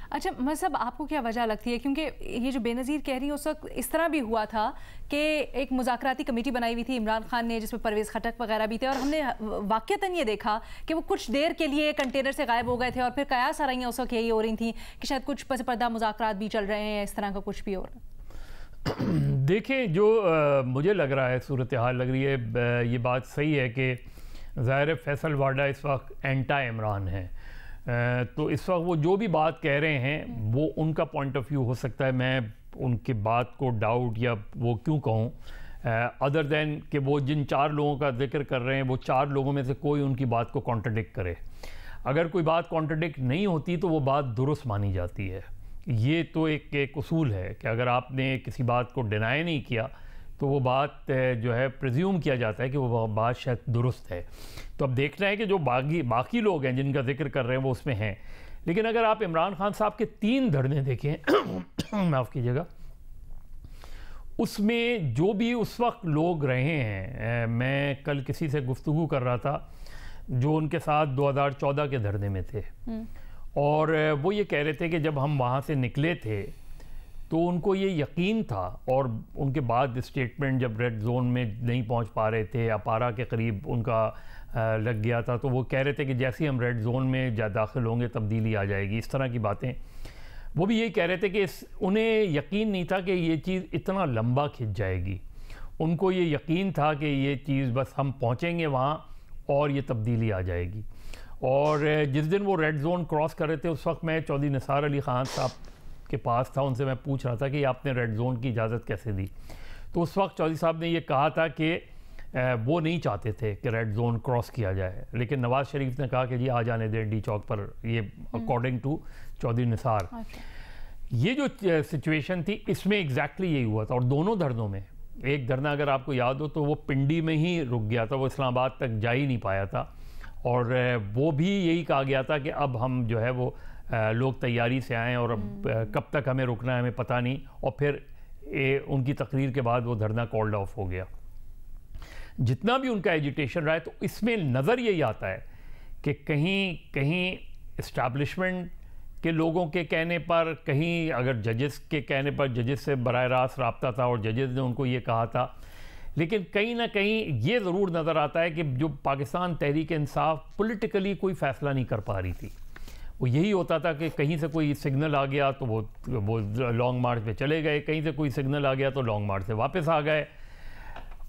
अच्छा मतलब आपको क्या वजह लगती है, क्योंकि ये जो बेनज़ीर कह रही है उस वक्त इस तरह भी हुआ था कि एक मुज़ाकराती कमेटी बनाई हुई थी इमरान खान ने, जिसमें परवेज़ खटक वगैरह भी थे, और हमने वाक़तन ये देखा कि वो कुछ देर के लिए कंटेनर से गायब हो गए थे, और फिर कयास आ रही हैं उस वक्त यही हो रही थी कि शायद कुछ पस पर्दा मुज़ाकरात भी चल रहे हैं, इस तरह का कुछ भी हो रहा है। देखिए जो मुझे लग रहा है सूरत हाल लग रही है, ये बात सही है कि ज़ाहिर फैसल वाडा इस वक्त एंटा इमरान है, तो इस वक्त वो जो भी बात कह रहे हैं वो उनका पॉइंट ऑफ व्यू हो सकता है। मैं उनकी बात को डाउट या वो क्यों कहूँ, अदर दैन कि वो जिन 4 लोगों का जिक्र कर रहे हैं वो 4 लोगों में से कोई उनकी बात को कॉन्ट्रडिक्ट करे। अगर कोई बात कॉन्ट्रडिक्ट नहीं होती तो वो बात दुरुस्त मानी जाती है। ये तो एक उसूल है कि अगर आपने किसी बात को डिनाई नहीं किया तो वो बात जो है प्रिज्यूम किया जाता है कि वो बात शायद दुरुस्त है। तो अब देखना है कि जो बाकी लोग हैं जिनका जिक्र कर रहे हैं वो उसमें हैं। लेकिन अगर आप इमरान खान साहब के 3 धरने देखें माफ़ कीजिएगा, उसमें जो भी उस वक्त लोग रहे हैं, मैं कल किसी से गुफ्तगू कर रहा था जो उनके साथ 2014 के धरने में थे, और वो ये कह रहे थे कि जब हम वहाँ से निकले थे तो उनको ये यकीन था, और उनके बाद स्टेटमेंट जब रेड जोन में नहीं पहुंच पा रहे थे, अपारा के करीब उनका लग गया था, तो वो कह रहे थे कि जैसे ही हम रेड जोन में दाखिल होंगे तब्दीली आ जाएगी, इस तरह की बातें। वो भी यही कह रहे थे कि उन्हें यकीन नहीं था कि ये चीज़ इतना लंबा खिंच जाएगी। उनको ये यकीन था कि ये चीज़ बस हम पहुँचेंगे वहाँ और ये तब्दीली आ जाएगी। और जिस दिन वो रेड जोन क्रॉस कर रहे थे उस वक्त मैं चौधरी निसार अली ख़ान साहब के पास था, उनसे मैं पूछ रहा था कि आपने रेड जोन की इजाज़त कैसे दी। तो उस वक्त चौधरी साहब ने ये कहा था कि वो नहीं चाहते थे कि रेड जोन क्रॉस किया जाए, लेकिन नवाज़ शरीफ ने कहा कि जी आ जाने दें डी चौक पर, ये अकॉर्डिंग टू चौधरी निसार। ये जो सिचुएशन थी इसमें एग्जैक्टली यही हुआ था, और दोनों धरनों में एक धरना अगर आपको याद हो तो वो पिंडी में ही रुक गया था, वो इस्लामाबाद तक जा ही नहीं पाया था। और वो भी यही कहा गया था कि अब हम जो है वो लोग तैयारी से आएँ और अब कब तक हमें रुकना है हमें पता नहीं। और फिर उनकी तकरीर के बाद वो धरना कॉल्ड ऑफ हो गया। जितना भी उनका एजिटेशन रहा है तो इसमें नज़र यही आता है कि कहीं कहीं इस्टेब्लिशमेंट के लोगों के कहने पर, कहीं अगर जजेस के कहने पर जजेस से बराह रास्त रब्ता था और जजेस ने उनको ये कहा था, लेकिन कहीं ना कहीं ये ज़रूर नज़र आता है कि जो पाकिस्तान तहरीक इंसाफ पॉलिटिकली कोई फ़ैसला नहीं कर पा रही थी। वो यही होता था कि कहीं से कोई सिग्नल आ गया तो वो लॉन्ग मार्च पे चले गए, कहीं से कोई सिग्नल आ गया तो लॉन्ग मार्च से वापस आ गए।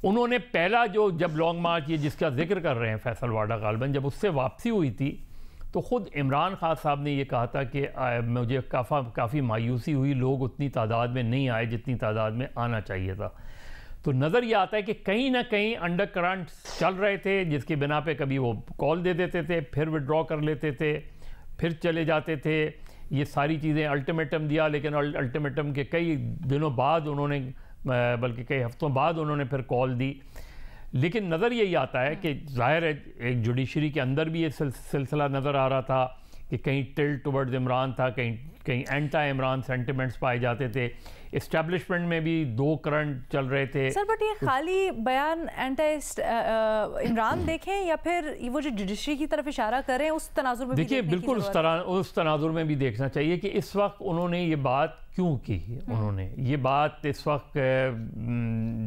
उन्होंने पहला जो जब लॉन्ग मार्च ये जिसका जिक्र कर रहे हैं फैसल वाडा गालबन, जब उससे वापसी हुई थी तो ख़ुद इमरान खान साहब ने ये कहा था कि मुझे काफ़ी मायूसी हुई, लोग उतनी तादाद में नहीं आए जितनी तादाद में आना चाहिए था। तो नज़र ये आता है कि कहीं ना कहीं अंडर करंट चल रहे थे, जिसकी बिना पे कभी वो कॉल दे देते थे, फिर विड्रॉ कर लेते थे, फिर चले जाते थे। ये सारी चीज़ें, अल्टीमेटम दिया, लेकिन अल्टीमेटम के कई दिनों बाद उन्होंने, बल्कि कई हफ्तों बाद उन्होंने फिर कॉल दी। लेकिन नज़र यही आता है कि ज़ाहिर है एक जुडिशरी के अंदर भी ये सिलसिला नज़र आ रहा था कि कहीं टिल्ट टुवर्ड्स इमरान था, कहीं एंटी इमरान सेंटिमेंट्स पाए जाते थे। इस्टेब्लिशमेंट में भी दो करंट चल रहे थे। सर बट ये खाली बयान एंटी इमरान देखें या फिर वो जो जुडिशरी की तरफ इशारा करें उस तनाजुर में देखिए, बिल्कुल उस तनाजुर में भी देखना चाहिए कि इस वक्त उन्होंने ये बात क्यों की। उन्होंने ये बात इस वक्त,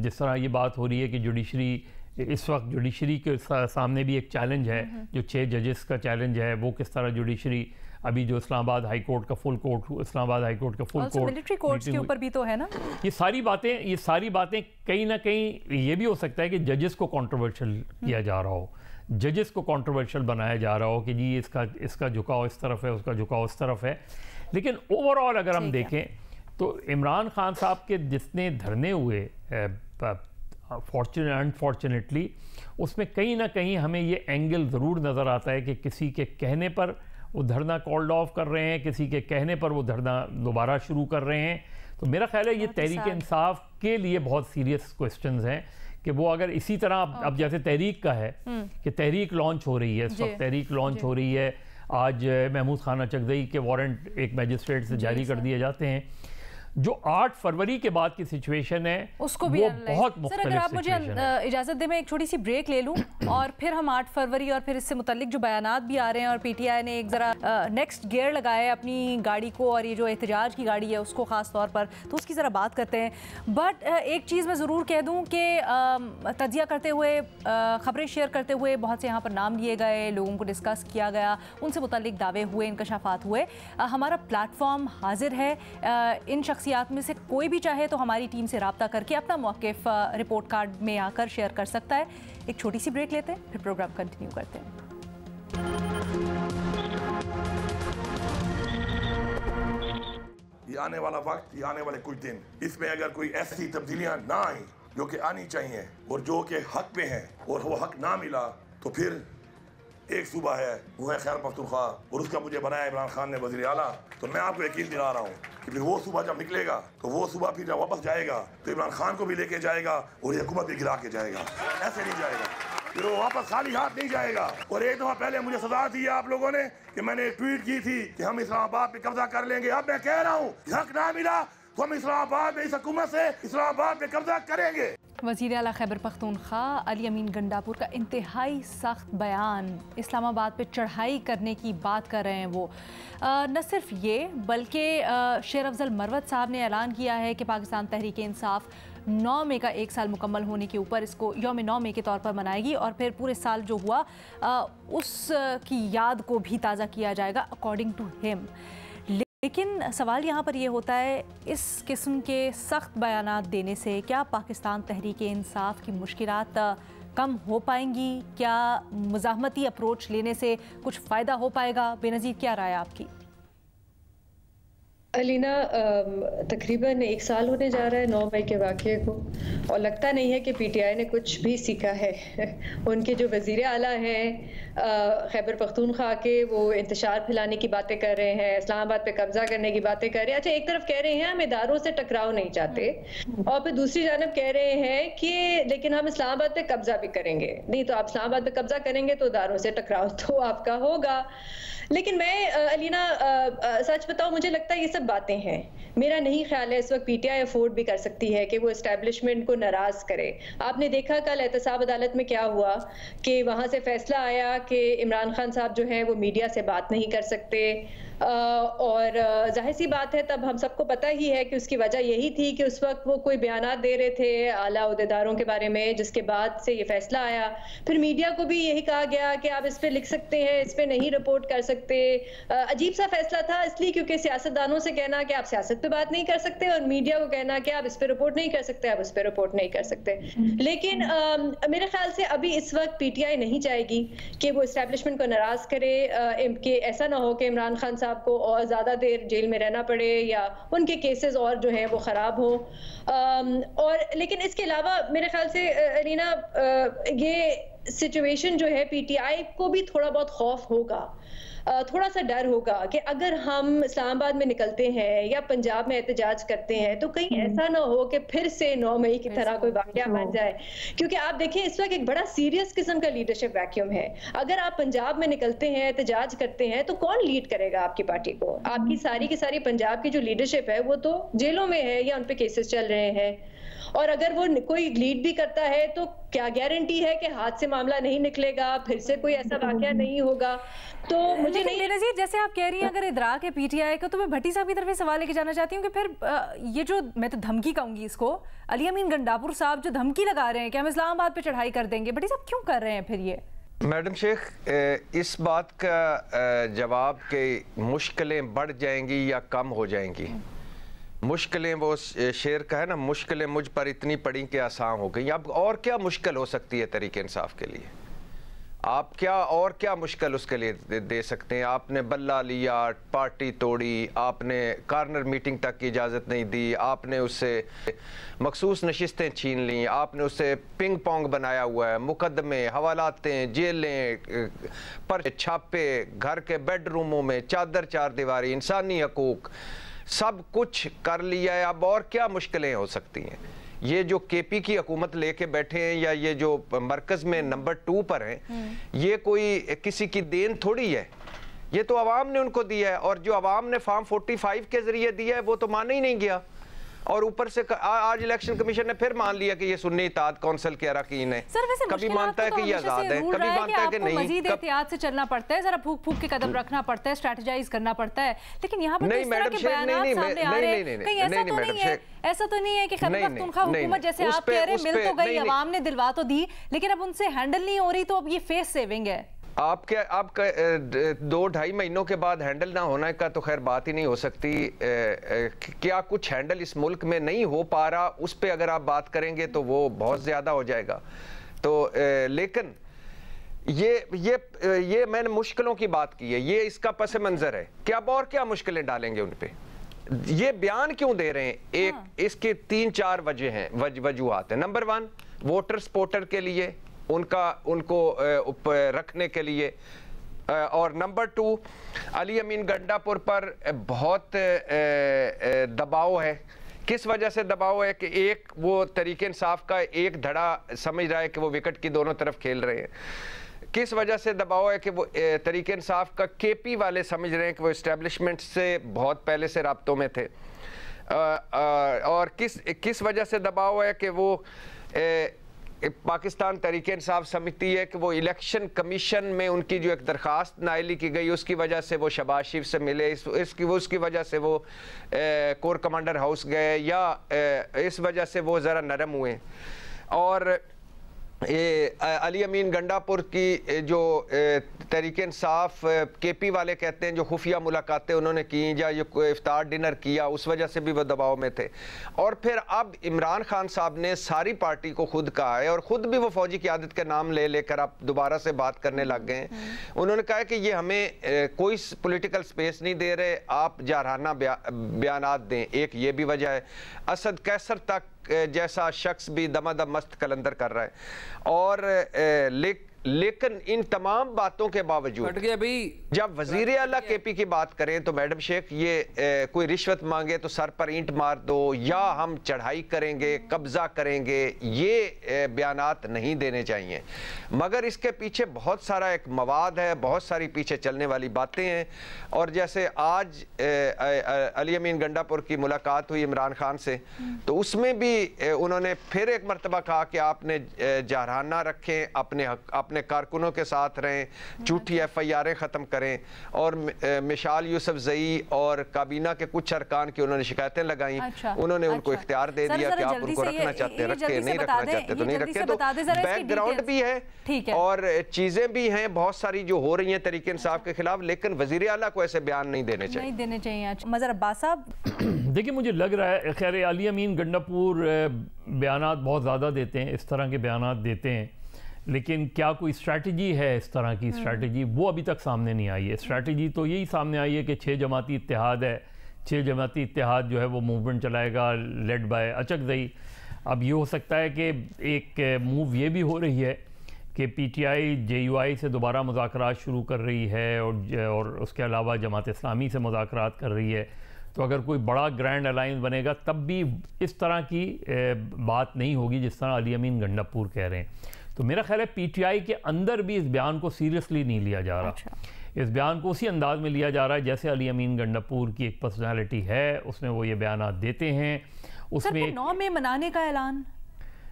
जिस तरह ये बात हो रही है कि जुडिशरी, इस वक्त जुडिशरी के सामने भी एक चैलेंज है, जो 6 जजेस का चैलेंज है, वो किस तरह जुडिशरी, अभी जो इस्लामाबाद हाई कोर्ट का full court, Islamabad high court का फुल कोर्ट, मिलिट्री कोर्ट्स के ऊपर भी तो है ना। ये सारी बातें कहीं ना कहीं ये भी हो सकता है कि जजेस को कंट्रोवर्शियल किया जा रहा हो, जजेस को कंट्रोवर्शियल बनाया जा रहा हो कि जी इसका झुकाव इस तरफ है, उसका झुकाव उस तरफ है। लेकिन ओवरऑल अगर हम देखें तो इमरान खान साहब के जितने धरने हुए अनफॉर्चुनेटली, उसमें कहीं ना कहीं हमें ये एंगल ज़रूर नज़र आता है कि किसी के कहने पर वो धरना कॉल्ड ऑफ कर रहे हैं, किसी के कहने पर वो धरना दोबारा शुरू कर रहे हैं। तो मेरा ख्याल है ये तहरीक इंसाफ के लिए बहुत सीरियस क्वेश्चंस हैं कि वो अगर इसी तरह अब जैसे तहरीक का है कि तहरीक लॉन्च हो रही है, इस वक्त तहरीक लॉन्च हो रही है। आज महमूद खाना चकदई के वारंट एक मैजिस्ट्रेट से जारी कर दिए जाते हैं। जो 8 फरवरी के बाद की सिचुएशन है उसको भी वो बहुत सर, अगर आप मुझे इजाज़त दें मैं एक छोटी सी ब्रेक ले लूं और फिर हम 8 फरवरी और फिर इससे मुतल्लिक जो बयानात भी आ रहे हैं और पीटीआई ने एक ज़रा नेक्स्ट गियर लगाया है अपनी गाड़ी को, और ये जो एहतजाज की गाड़ी है उसको ख़ास तौर पर, तो उसकी ज़रा बात करते हैं। बट एक चीज़ मैं ज़रूर कह दूँ कि तजिया करते हुए, ख़बरें शेयर करते हुए बहुत से यहाँ पर नाम लिए गए, लोगों को डिस्कस किया गया, उनसे मुतल्लिक दावे हुए, इंकशाफात हुए। हमारा प्लेटफॉर्म हाजिर है, इन शख्सियात में से कोई भी चाहे तो हमारी टीम से रब्ता करके अपना मौक़िफ़ रिपोर्ट कार्ड में आकर शेयर कर सकता है। एक छोटी सी ब्रेक लेते हैं, फिर प्रोग्राम कंटिन्यू करते हैं। ये आने वाला वक्त, ये आने वाले कुछ दिन, इसमें अगर कोई ऐसी तब्दीलियां ना आई जो कि आनी चाहिए और जो कि हक पे हैं और वो हक ना मिला, तो फिर एक सूबा है वो है खैबर पख्तूनख्वा और उसका मुझे बनाया इमरान खान ने वज़ीर आला। तो मैं आपको यकीन दिला रहा हूँ कि फिर वो सूबा जब निकलेगा तो वो सूबा फिर जब वापस जाएगा तो इमरान खान को भी लेके जाएगा और ये हुकूमत भी गिरा के जाएगा। ऐसे नहीं जाएगा, फिर वो वापस खाली हाथ नहीं जाएगा। और एक दफ़ा पहले मुझे सजा दी आप लोगों ने कि मैंने एक ट्वीट की थी कि हम इस्लामाबाद पे कब्जा कर लेंगे। अब मैं कह रहा हूँ हक ना मिला तो हम इस्लामाबाद में, इस हुकूमत से इस्लामाबाद पे कब्जा करेंगे। वज़ीर आला खैबर पख्तूनख्वा अली अमीन गंडापुर का इंतहाई सख्त बयान, इस्लामाबाद पे चढ़ाई करने की बात कर रहे हैं वो। न सिर्फ ये बल्कि शेर अफजल मरवत साहब ने ऐलान किया है कि पाकिस्तान तहरीक इंसाफ 9 मई का 1 साल मुकम्मल होने के ऊपर इसको यौम 9 मई के तौर पर मनाएगी और फिर पूरे साल जो हुआ उसकी याद को भी ताज़ा किया जाएगा अकॉर्डिंग टू हिम। लेकिन सवाल यहाँ पर यह होता है, इस किस्म के सख्त बयानात देने से क्या पाकिस्तान तहरीक इंसाफ की मुश्किलात कम हो पाएंगी? क्या मुज़ाहमती अप्रोच लेने से कुछ फ़ायदा हो पाएगा? बेनज़ीर, क्या राय आपकी? अलीना, तकरीबन 1 साल होने जा रहा है 9 मई के वाक़ये को, और लगता नहीं है कि पीटीआई ने कुछ भी सीखा है। उनके जो वज़ीर आला हैं खैबर पख्तूनख्वा के, वो इंतशार फैलाने की बातें कर रहे हैं, इस्लामाबाद पे कब्जा करने की बातें कर रहे हैं। अच्छा, एक तरफ कह रहे हैं हम इदारों से टकराव नहीं चाहते, और फिर दूसरी जानब कह रहे हैं कि लेकिन हम इस्लामाबाद पे कब्जा भी करेंगे। नहीं तो आप इस्लामाबाद पे कब्जा करेंगे तो इदारों से टकराव तो आपका होगा। लेकिन मैं अलीना सच बताऊं, मुझे लगता है ये सब बातें हैं। मेरा नहीं ख्याल है इस वक्त पीटीआई अफोर्ड भी कर सकती है कि वो एस्टैब्लिशमेंट को नाराज करे। आपने देखा कल एहतसाब अदालत में क्या हुआ कि वहां से फैसला आया कि इमरान खान साहब जो हैं वो मीडिया से बात नहीं कर सकते, और जाहिर सी बात है तब हम सबको पता ही है कि उसकी वजह यही थी कि उस वक्त वो कोई बयानात दे रहे थे आला ओहदेदारों के बारे में, जिसके बाद से ये फैसला आया। फिर मीडिया को भी यही कहा गया कि आप इस पे लिख सकते हैं, इस पे नहीं रिपोर्ट कर सकते। अजीब सा फैसला था इसलिए क्योंकि सियासतदानों से कहना कि आप सियासत पे बात नहीं कर सकते, और मीडिया को कहना कि आप इस पे रिपोर्ट नहीं कर सकते, आप उस पे रिपोर्ट नहीं कर सकते। लेकिन मेरे ख्याल से अभी इस वक्त पीटीआई नहीं चाहेगी कि वो एस्टैब्लिशमेंट को नाराज करे, कि ऐसा ना हो कि इमरान खान साहब को और ज्यादा देर जेल में रहना पड़े या उनके केसेस और जो हैं वो खराब हो। और लेकिन इसके अलावा मेरे ख्याल से अलीना, ये सिचुएशन जो है पीटीआई को भी थोड़ा बहुत खौफ होगा, थोड़ा सा डर होगा कि अगर हम इस्लामाबाद में निकलते हैं या पंजाब में एहतजाज करते हैं तो कहीं ऐसा ना हो कि फिर से 9 मई की तरह कोई वाकया बन जाए। क्योंकि आप देखें इस वक्त एक बड़ा सीरियस किस्म का लीडरशिप वैक्यूम है। अगर आप पंजाब में निकलते हैं, एहतजाज करते हैं, तो कौन लीड करेगा आपकी पार्टी को? आपकी सारी की सारी पंजाब की जो लीडरशिप है वो तो जेलों में है या उन पे केसेस चल रहे हैं, और अगर वो कोई लीड भी करता है तो क्या गारंटी है कि हाथ से मामला नहीं निकलेगा, फिर से कोई ऐसा वाकया नहीं होगा? तो मुझे नहीं बेनज़ीर, जैसे आप कह रही हैं अगर इदराक है पीटीआई का, तो मैं भट्टी साहब की तरफ सवाल लेके जाना चाहती हूँ कि फिर ये जो मैं तो धमकी कहूंगी इसको, अली अमीन गंडापुर साहब जो धमकी लगा रहे हैं कि हम इस्लामाबाद पे चढ़ाई कर देंगे, भट्टी साहब क्यों कर रहे हैं फिर ये? मैडम शेख, इस बात का जवाब कि मुश्किलें बढ़ जाएंगी या कम हो जाएंगी, मुश्किलें, वो शेर का है ना, मुश्किलें मुझ पर इतनी पड़ी कि आसान हो गई। अब और क्या मुश्किल हो सकती है तरीके इंसाफ के लिए? आप क्या और क्या मुश्किल उसके लिए दे सकते हैं? आपने बल्ला लिया, पार्टी तोड़ी, आपने कॉर्नर मीटिंग तक की इजाज़त नहीं दी, आपने उससे मखसूस नशिस्तें छीन ली, आपने उससे पिंग पोंग बनाया हुआ है, मुकदमे, हवालातें, जेलें पर छापे, घर के बेडरूमों में चादर चार दीवारी, इंसानी हकूक, सब कुछ कर लिया है। अब और क्या मुश्किलें हो सकती हैं? ये जो केपी की हुकूमत लेके बैठे हैं या ये जो मरकज में नंबर 2 पर हैं, ये कोई किसी की देन थोड़ी है, ये तो अवाम ने उनको दिया है, और जो अवाम ने फॉर्म 45 के जरिए दिया है वो तो माना ही नहीं गया। और ऊपर से आज इलेक्शन कमीशन ने फिर मान लिया कि ये सुन्नी इत्तेहाद कौंसिल के अरकान है। कभी मानता है कि ये आजाद है, कभी मानता है कि नहीं। मजीद एहतियात से चलना पड़ता है, जरा फूक फूक के कदम रखना पड़ता है, स्ट्रेटेजाइज करना पड़ता है। लेकिन यहाँ पर नहीं मैडम शेख, ऐसा तो नहीं है कि खैबर पख्तूनख्वा हुकूमत जैसे आप कह रहे मिल तो गई, अवाम ने दिलवा तो दी, लेकिन अब उनसे हैंडल नहीं हो रही, तो अब ये फेस सेविंग है। आपका 2-2.5 महीनों के बाद हैंडल ना होने का तो खैर बात ही नहीं हो सकती। क्या कुछ हैंडल इस मुल्क में नहीं हो पा रहा, उस पे अगर आप बात करेंगे तो वो बहुत ज़्यादा हो जाएगा। तो लेकिन ये मैंने मुश्किलों की बात की है, ये इसका पस मंज़र है कि अब और क्या मुश्किलें डालेंगे उन पे। ये बयान क्यों दे रहे हैं? इसके 3-4 वजह हैं, वजूहात हैं। नंबर 1, वोटर सपोर्टर के लिए, उनको रखने के लिए, और नंबर 2, अली अमीन गंडापुर पर बहुत दबाव है। किस वजह से दबाव है? कि एक वो तरीके इंसाफ का एक धड़ा समझ रहा है कि वो विकेट की दोनों तरफ खेल रहे हैं। किस वजह से दबाव है? कि वो तरीके इंसाफ का केपी वाले समझ रहे हैं कि वो इस्टेब्लिशमेंट से बहुत पहले से राब्तों में थे। और किस वजह से दबाव है? कि वो पाकिस्तान तरीके इंसाफ समिति है कि वो इलेक्शन कमीशन में उनकी जो एक दरख्वास्त नाइली की गई उसकी वजह से वो शहबाज शरीफ से मिले, उसकी वजह से वो कोर कमांडर हाउस गए, या इस वजह से वो ज़रा नरम हुए। और अली अमीन गंडापुर की जो तहरीक इंसाफ केपी वाले कहते हैं जो खुफिया मुलाकातें उन्होंने की या ये इफ्तार डिनर किया, उस वजह से भी वो दबाव में थे। और फिर अब इमरान खान साहब ने सारी पार्टी को खुद कहा है और ख़ुद भी वो फौजी क़यादत के नाम ले लेकर अब दोबारा से बात करने लग गए हैं। उन्होंने कहा कि ये हमें कोई पॉलिटिकल स्पेस नहीं दे रहे, आप जारहाना बयानात दें। एक ये भी वजह है। असद कैसर तक जैसा शख्स भी दमादम मस्त कलंदर कर रहा है। और लेकिन इन तमाम बातों के बावजूद जब वजीर आला केपी की बात करें तो मैडम शेख ये कोई रिश्वत मांगे तो सर पर ईंट मार दो या हम चढ़ाई करेंगे, कब्जा करेंगे, ये बयानात नहीं देने चाहिए। मगर इसके पीछे बहुत सारा एक मवाद है, बहुत सारी पीछे चलने वाली बातें हैं। और जैसे आज अली अमीन गंडापुर की मुलाकात हुई इमरान खान से, तो उसमें भी उन्होंने फिर एक मरतबा कहा कि आपने जारहाना रखें, अपने कारकुनों के साथ रहें, झूठी FIR ख़त्म करें। और मिशाल यूसुफ जई और काबीना के कुछ अरकान की उन्होंने शिकायतें लगाई। उन्होंने उनको इख्तियार दे दिया कि आप उनको रखना चाहते हैं रखें, नहीं रखना चाहते तो नहीं रखें। तो बैकग्राउंड भी है और चीज़ें भी हैं बहुत सारी जो हो रही हैं तरीके इंसाफ के खिलाफ, लेकिन वज़ीर आला को ऐसे बयान नहीं देने चाहिए। मज़हर अब्बास साहब, देखिए मुझे लग रहा है खैर अली अमीन गंडापुर बयानात बहुत ज़्यादा देते हैं, इस तरह के बयानात देते हैं, लेकिन क्या कोई स्ट्रैटेजी है इस तरह की स्ट्रैटेजी, वो अभी तक सामने नहीं आई है। स्ट्रैटेजी तो यही सामने आई है कि 6 जमाती इत्तेहाद है, 6 जमाती इत्तेहाद जो है वो मूवमेंट चलाएगा लेड बाय अचकज़ई। अब ये हो सकता है कि एक मूव ये भी हो रही है कि PTI JUI से दोबारा मुज़ाकरात शुरू कर रही है और उसके अलावा जमात इस्लामी से मुज़ाकरात कर रही है। तो अगर कोई बड़ा ग्रैंड अलायंस बनेगा तब भी इस तरह की बात नहीं होगी जिस तरह अली अमीन गंडापुर कह रहे हैं। तो मेरा ख्याल है PTI के अंदर भी इस बयान को सीरियसली नहीं लिया जा रहा। इस बयान को उसी अंदाज में लिया जा रहा है जैसे अली अमीन गंडापुर की एक पर्सनालिटी है, उसमें वो ये बयान देते हैं। उसमें 9 मई मनाने का ऐलान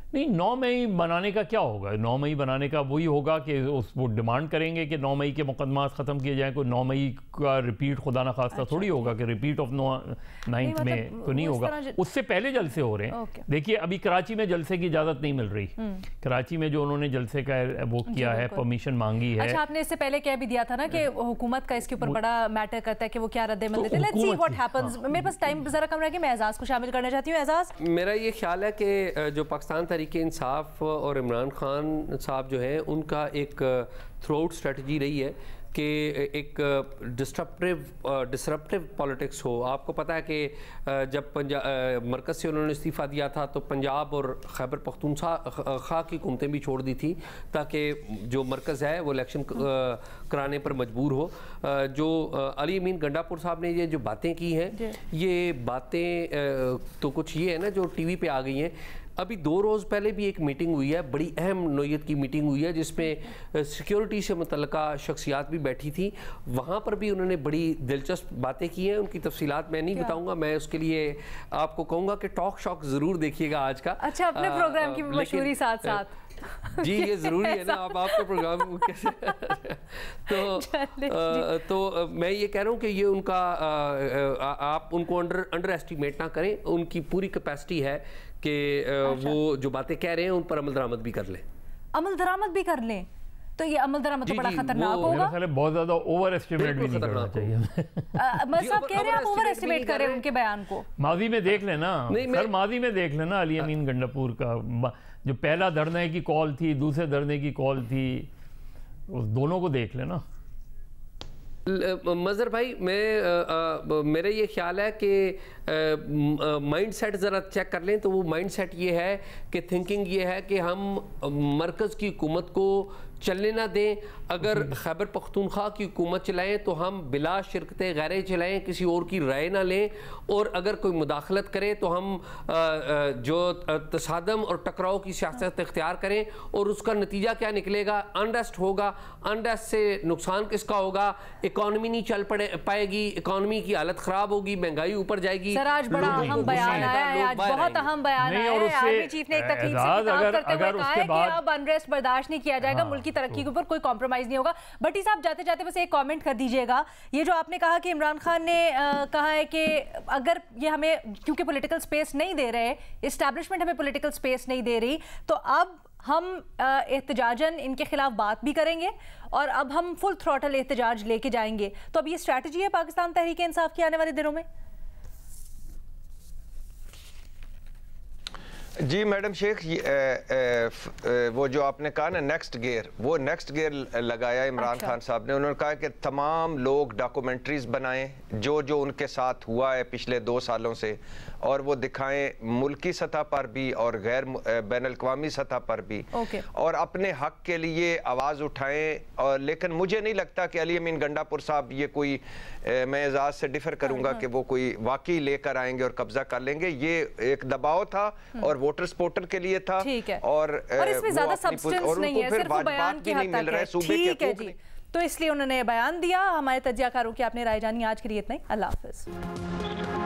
नहीं, 9 मई बनाने का क्या होगा? 9 मई बनाने का वही होगा कि वो डिमांड करेंगे कि 9 मई के मुकदमा ख़त्म किए जाएँ। कोई 9 मई का रिपीट खुदा न खास्ता थोड़ी होगा कि रिपीट ऑफ 9th में तो नहीं होगा। उससे पहले जलसे हो रहे हैं। देखिए अभी कराची में जलसे की इजाज़त नहीं मिल रही। कराची में जो उन्होंने जलसे का वो किया है, परमिशन मांगी है। अच्छा, आपने इससे पहले कह भी दिया था ना कि हुकूमत का इसके ऊपर बड़ा मैटर करता है कि वो क्या रद्द-ए-अमल देते हैं। Let's see what happens. मेरे पास टाइम ज़रा कम रह गया, मैं एजाज को शामिल करना चाहती हूँ। एजाज, मेरा ये ख्याल है कि जो पाकिस्तान तहरीक इंसाफ और इमरान खान साहब जो हैं उनका एक थ्रू आउट स्ट्रेटजी रही है कि एक डिसरप्टिव पॉलिटिक्स हो। आपको पता है कि जब मरकज़ से उन्होंने इस्तीफ़ा दिया था तो पंजाब और खैबर पख्तूनख्वा की हुकूमतें भी छोड़ दी थी ताकि जो मरकज़ है वो इलेक्शन कराने पर मजबूर हो। जो अली अमीन गंडापुर साहब ने ये जो बातें की हैं, ये बातें तो कुछ ये है ना जो TV पे आ गई हैं। अभी 2 रोज़ पहले भी एक मीटिंग हुई है, बड़ी अहम नोयत की मीटिंग हुई है जिसमें सिक्योरिटी से मुतल्लिका शख्सियात भी बैठी थी। वहाँ पर भी उन्होंने बड़ी दिलचस्प बातें की हैं। उनकी तफसीलात मैं नहीं बताऊँगा, मैं उसके लिए आपको कहूँगा कि टॉक शॉक ज़रूर देखिएगा आज का। अच्छा, अपने प्रोग्राम की मशहूरी साथ साथ जी ये ज़रूरी है ना, आप आपके प्रोग्राम कैसे तो मैं ये कह रहा हूँ कि ये उनका आप उनको अंडर एस्टिमेट ना करें। उनकी पूरी कैपेसिटी है कि वो जो बातें कह रहे हैं उन पर अमल दरामद भी कर लें। अमल दरामद भी कर लें तो ये अमल दरामद तो बड़ा खतरनाक होगा। बहुत ज़्यादा ओवर एस्टिमेट भी नहीं करना चाहिए। मतलब कह रहे हैं आप ओवर एस्टिमेट कर रहे हैं उनके बयान को। माजी में देख लेना सर, माजी में देख लेना अली अमीन गंडापुर का जो पहला धरने की कॉल थी, दूसरे धरने की कॉल थी, उस दोनों को देख लेना। मज़हर भाई, मेरा ये ख्याल है कि माइंड सेट ज़रा चेक कर लें तो वो माइंड सेट ये है कि थिंकिंग ये है कि हम मरकज़ की हुकूमत को चलने ना दें। अगर खैबर पख्तूनख्वा की हुकूमत चलाएं तो हम बिला शिरकत गैर चलाएं, किसी और की राय ना लें। और अगर कोई मुदाखलत करे तो हम जो तसादम और टकराव की सियासत इख्तियार करें और उसका नतीजा क्या निकलेगा? अनरेस्ट होगा। अनरेस्ट से नुकसान किसका होगा? इकॉनमी नहीं चल पाएगी, इकॉनमी की हालत ख़राब होगी, महंगाई ऊपर जाएगी। सर आज बड़ा अहम बयान आया है, आज बहुत अहम बयान आया है। आर्मी चीफ ने एक तकलीफ से खिताब करते हुए कहा है कि अब अनरेस्ट बर्दाश्त नहीं किया जाएगा, मुल्क की तरक्की के ऊपर कोई कॉम्प्रोमाइज नहीं होगा। भट्टी साहब, जाते जाते बस एक कमेंट कर दीजिएगा, ये जो आपने कहा कि इमरान खान ने कहा है कि अगर ये हमें क्योंकि पॉलिटिकल स्पेस नहीं दे रहे, एस्टैब्लिशमेंट हमें पॉलिटिकल स्पेस नहीं दे रही, तो अब हम एहतजाजन इनके खिलाफ बात भी करेंगे और अब हम फुल थ्रॉटल एहतजाज लेके जाएंगे। तो अब ये स्ट्रैटेजी है पाकिस्तान तहरीक इंसाफ की आने वाले दिनों में? जी मैडम शेख, वो जो आपने कहा ना नेक्स्ट गियर, वो नेक्स्ट गियर लगाया इमरान खान साहब ने। उन्होंने कहा कि तमाम लोग डॉक्यूमेंट्रीज बनाएं जो जो उनके साथ हुआ है पिछले 2 सालों से, और वो दिखाएं मुल्की सतह पर भी और गैर बैनुल-अक़वामी सतह पर भी, और अपने हक के लिए आवाज़ उठाएं। और लेकिन मुझे नहीं लगता कि अली अमीन गंडापुर साहब ये कोई, मैं एजाज से डिफर करूंगा कि वो कोई वाकई लेकर आएंगे और कब्जा कर लेंगे। ये एक दबाव था और वोटर सपोर्टर के लिए था, और इसमें ज्यादा सब्सटेंस नहीं है, सिर्फ बयान की हद तक है। ठीक है जी, तो इसलिए उन्होंने बयान दिया। हमारे तज्जियाकारों की आपने राय जानी। आज के लिए इतना ही। अल्लाह हाफिज।